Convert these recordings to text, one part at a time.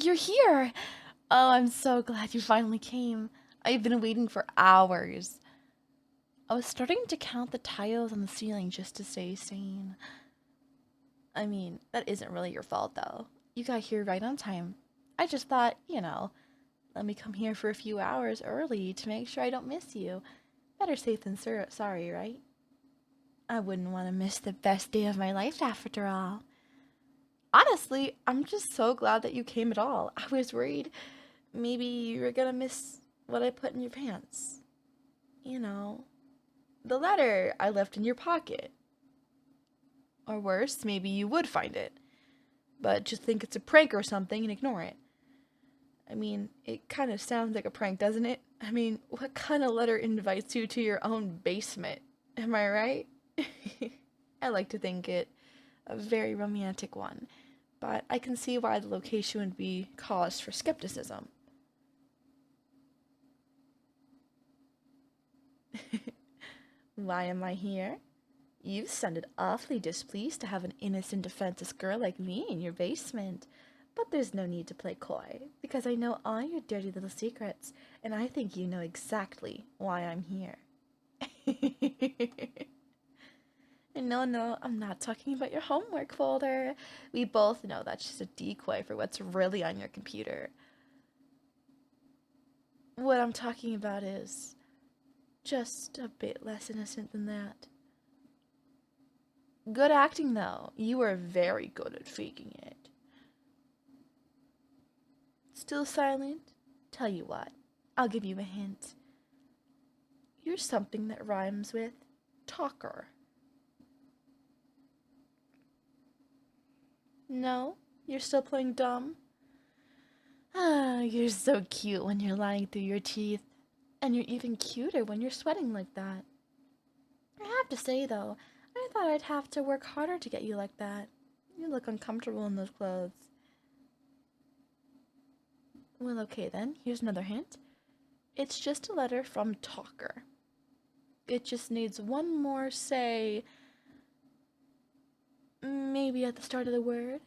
You're here! Oh, I'm so glad you finally came. I've been waiting for hours. I was starting to count the tiles on the ceiling just to stay sane. I mean, that isn't really your fault, though. You got here right on time. I just thought, let me come here for a few hours early to make sure I don't miss you. Better safe than sorry, right? I wouldn't want to miss the best day of my life after all. Honestly, I'm just so glad that you came at all. I was worried maybe you were gonna miss what I put in your pants. You know, the letter I left in your pocket. Or worse, maybe you would find it, but just think it's a prank or something and ignore it. I mean, it kind of sounds like a prank, doesn't it? I mean, what kind of letter invites you to your own basement? Am I right? I like to think it a very romantic one, but I can see why the location would be cause for skepticism. Why am I here? You sounded awfully displeased to have an innocent, defenseless girl like me in your basement. But there's no need to play coy, because I know all your dirty little secrets, and I think you know exactly why I'm here. No, I'm not talking about your homework folder. We both know that's just a decoy for what's really on your computer. What I'm talking about is just a bit less innocent than that. Good acting, though. You were very good at faking it. Still silent? Tell you what, I'll give you a hint. You're something that rhymes with talker. No? You're still playing dumb? Ah, you're so cute when you're lying through your teeth. And you're even cuter when you're sweating like that. I have to say, though, I thought I'd have to work harder to get you like that. You look uncomfortable in those clothes. Well, okay then, here's another hint. It's just a letter from Talker. It just needs one more, say, maybe at the start of the word.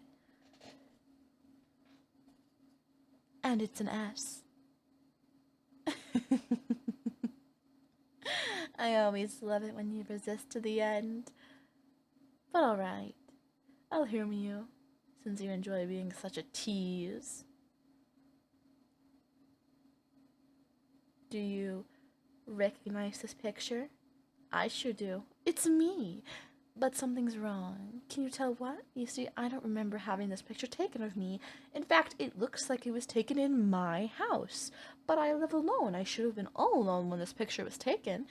And it's an S. I always love it when you resist to the end. But alright, I'll humor you, since you enjoy being such a tease. Do you recognize this picture? I sure do. It's me! But something's wrong. Can you tell what? You see, I don't remember having this picture taken of me. In fact, it looks like it was taken in my house. But I live alone. I should have been all alone when this picture was taken.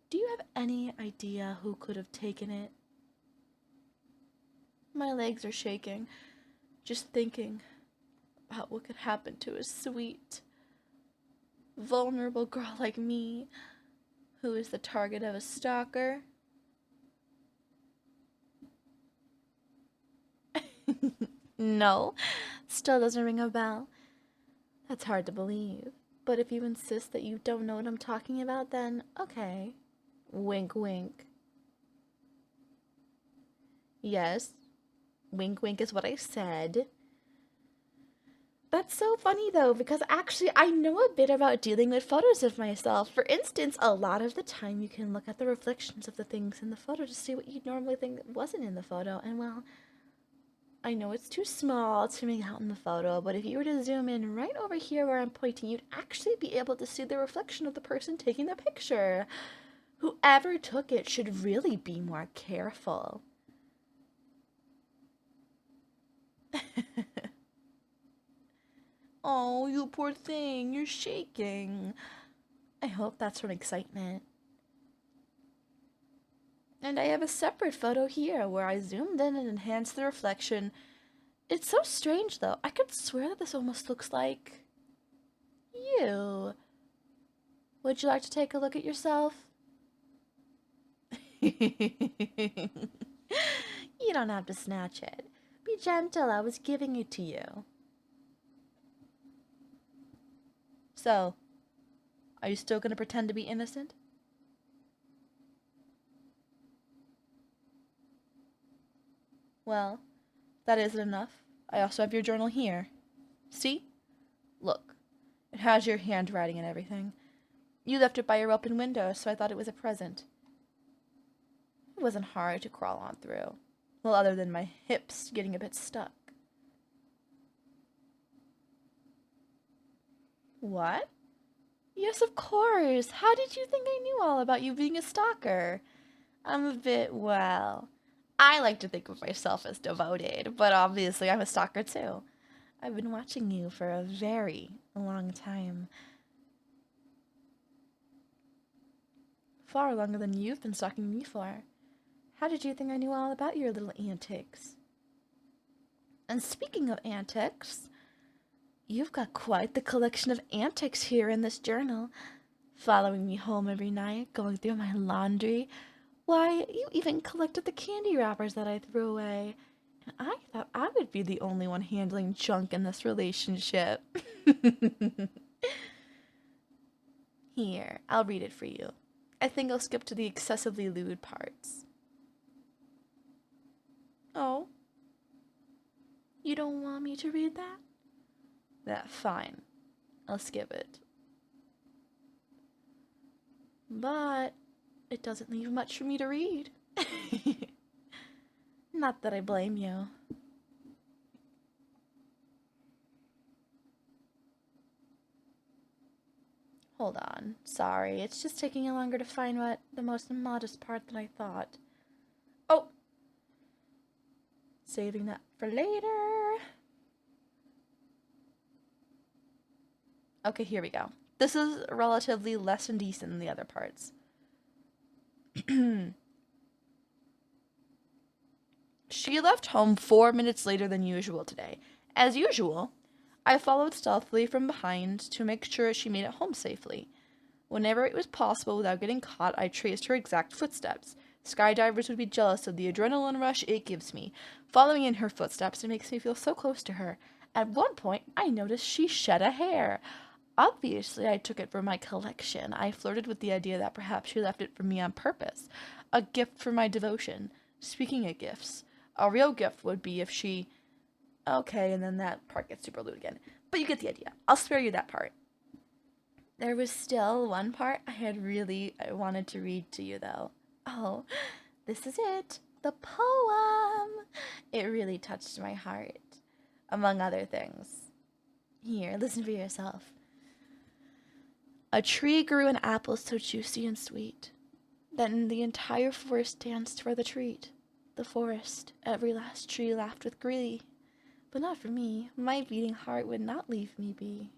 Do you have any idea who could have taken it? My legs are shaking, just thinking about what could happen to a sweet, vulnerable girl like me, who is the target of a stalker. No, still doesn't ring a bell. That's hard to believe. But if you insist that you don't know what I'm talking about, then okay. Wink, wink. Yes, wink, wink is what I said. That's so funny though, because actually I know a bit about dealing with photos of myself. For instance, a lot of the time you can look at the reflections of the things in the photo to see what you'd normally think wasn't in the photo. And well, I know it's too small to make out in the photo, but if you were to zoom in right over here where I'm pointing, you'd actually be able to see the reflection of the person taking the picture. Whoever took it should really be more careful. Oh, you poor thing, you're shaking. I hope that's from excitement. And I have a separate photo here where I zoomed in and enhanced the reflection. It's so strange though. I could swear that this almost looks like you. Would you like to take a look at yourself? You don't have to snatch it. Be gentle, I was giving it to you. So, are you still gonna pretend to be innocent? Well, that isn't enough. I also have your journal here. See? Look. It has your handwriting and everything. You left it by your open window, so I thought it was a present. It wasn't hard to crawl on through. Well, other than my hips getting a bit stuck. What? Yes, of course. How did you think I knew all about you being a stalker? I'm a bit, well, I like to think of myself as devoted, but obviously I'm a stalker too. I've been watching you for a very long time. Far longer than you've been stalking me for. How did you think I knew all about your little antics? And speaking of antics, you've got quite the collection of antics here in this journal. Following me home every night, going through my laundry. Why, you even collected the candy wrappers that I threw away. And I thought I would be the only one handling junk in this relationship. Here, I'll read it for you. I think I'll skip to the excessively lewd parts. Oh? You don't want me to read that? That's fine. I'll skip it. But it doesn't leave much for me to read. Not that I blame you. Hold on. Sorry, it's just taking longer to find what the most modest part than I thought. Oh! Saving that for later. Okay, here we go. This is relatively less indecent than the other parts. She left home 4 minutes later than usual today. As usual, I followed stealthily from behind to make sure she made it home safely. Whenever it was possible without getting caught, I traced her exact footsteps. Skydivers would be jealous of the adrenaline rush it gives me. Following in her footsteps, it makes me feel so close to her. At one point, I noticed she shed a hair. Obviously, I took it for my collection. I flirted with the idea that perhaps she left it for me on purpose. A gift for my devotion. Speaking of gifts, a real gift would be if she... Okay, and then that part gets super lewd again. But you get the idea. I'll spare you that part. There was still one part I wanted to read to you, though. Oh, this is it. The poem. It really touched my heart, among other things. Here, listen for yourself. A tree grew an apple so juicy and sweet. Then the entire forest danced for the treat. The forest, every last tree laughed with glee. But not for me. My beating heart would not leave me be.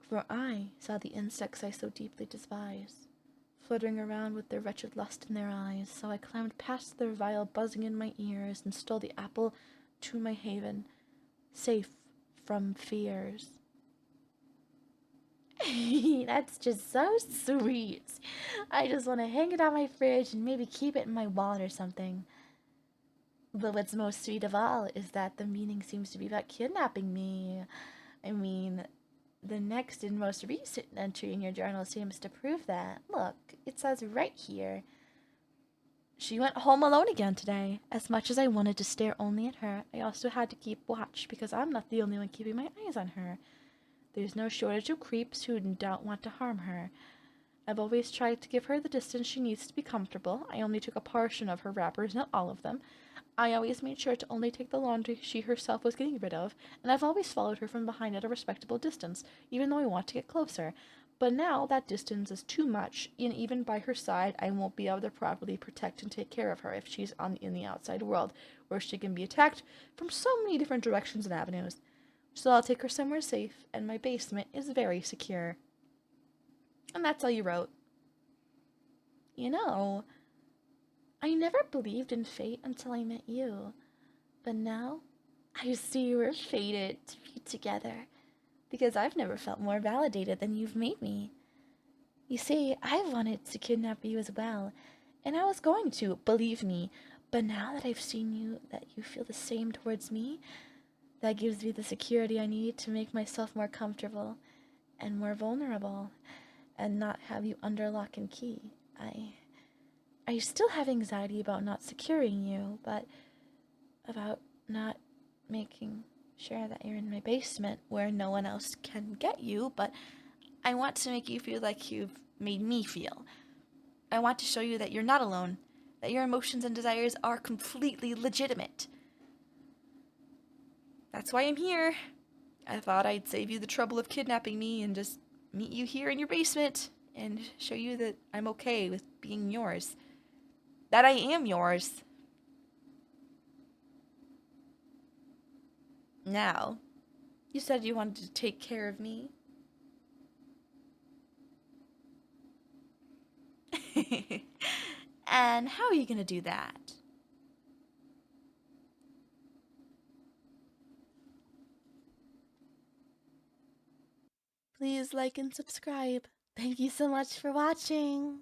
For I saw the insects I so deeply despise, fluttering around with their wretched lust in their eyes, so I climbed past their vile buzzing in my ears and stole the apple to my haven, safe from fears. That's just so sweet. I just want to hang it on my fridge and maybe keep it in my wallet or something. But what's most sweet of all is that the meaning seems to be about kidnapping me. I mean, the next and most recent entry in your journal seems to prove that. Look, it says right here. She went home alone again today. As much as I wanted to stare only at her, I also had to keep watch because I'm not the only one keeping my eyes on her. There's no shortage of creeps who don't want to harm her. I've always tried to give her the distance she needs to be comfortable. I only took a portion of her wrappers, not all of them. I always made sure to only take the laundry she herself was getting rid of, and I've always followed her from behind at a respectable distance, even though I want to get closer. But now that distance is too much, and even by her side, I won't be able to properly protect and take care of her if she's in the outside world, where she can be attacked from so many different directions and avenues. So I'll take her somewhere safe, and my basement is very secure. And that's all you wrote. You know, I never believed in fate until I met you. But now, I see we're fated to be together. Because I've never felt more validated than you've made me. You see, I wanted to kidnap you as well. And I was going to, believe me. But now that I've seen you, that you feel the same towards me, that gives me the security I need to make myself more comfortable and more vulnerable and not have you under lock and key. I still have anxiety about not securing you, but about not making Sure that you're in my basement where no one else can get you, but I want to make you feel like you've made me feel. I want to show you that you're not alone, that your emotions and desires are completely legitimate. That's why I'm here. I thought I'd save you the trouble of kidnapping me and just meet you here in your basement and show you that I'm okay with being yours. That I am yours. Now, you said you wanted to take care of me. And how are you gonna do that? Please like and subscribe. Thank you so much for watching.